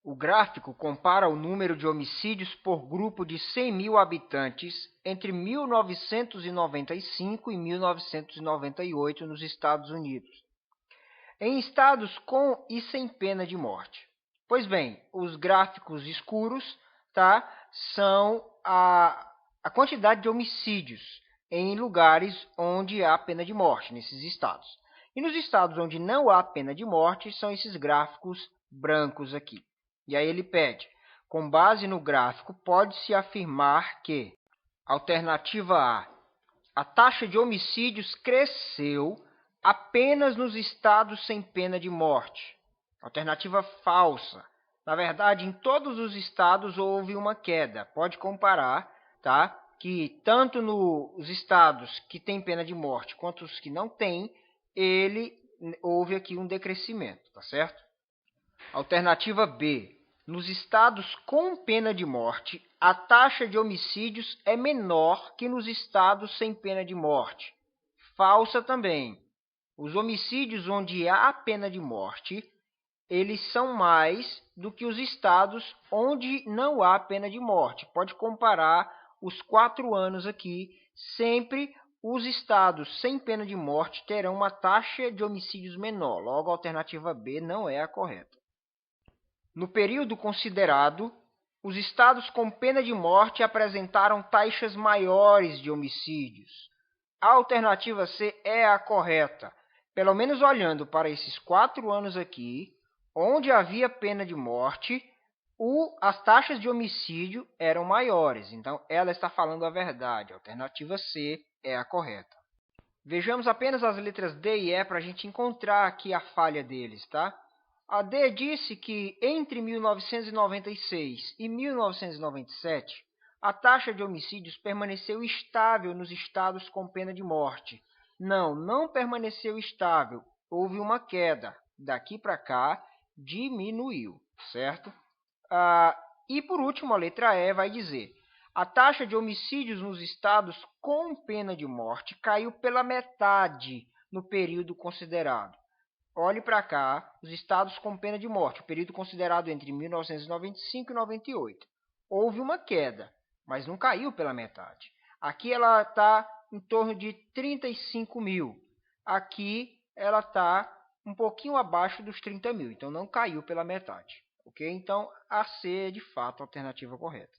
O gráfico compara o número de homicídios por grupo de 100 mil habitantes entre 1995 e 1998 nos Estados Unidos, em estados com e sem pena de morte. Pois bem, os gráficos escuros, tá, são a quantidade de homicídios em lugares onde há pena de morte, nesses estados. E nos estados onde não há pena de morte, são esses gráficos brancos aqui. E aí ele pede, com base no gráfico, pode-se afirmar que, alternativa a taxa de homicídios cresceu apenas nos estados sem pena de morte. Alternativa falsa. Na verdade, em todos os estados houve uma queda. Pode comparar, tá? Que tanto nos estados que têm pena de morte quanto os que não têm, houve aqui um decrescimento, tá certo? Alternativa B. Nos estados com pena de morte, a taxa de homicídios é menor que nos estados sem pena de morte. Falsa também. Os homicídios onde há pena de morte, eles são mais do que os estados onde não há pena de morte. Pode comparar os 4 anos aqui, sempre os estados sem pena de morte terão uma taxa de homicídios menor. Logo, a alternativa B não é a correta. No período considerado, os estados com pena de morte apresentaram taxas maiores de homicídios. A alternativa C é a correta. Pelo menos olhando para esses 4 anos aqui, onde havia pena de morte, as taxas de homicídio eram maiores. Então, ela está falando a verdade. A alternativa C é a correta. Vejamos apenas as letras D e E para a gente encontrar aqui a falha deles, tá? A D disse que entre 1996 e 1997, a taxa de homicídios permaneceu estável nos estados com pena de morte. Não permaneceu estável. Houve uma queda. Daqui para cá, diminuiu, certo? E por último, a letra E vai dizer: a taxa de homicídios nos estados com pena de morte caiu pela metade no período considerado. Olhe para cá, os estados com pena de morte, o período considerado entre 1995 e 98. Houve uma queda, mas não caiu pela metade. Aqui ela está em torno de 35 mil. Aqui ela está um pouquinho abaixo dos 30 mil, então não caiu pela metade. Ok? Então, a C é de fato a alternativa correta.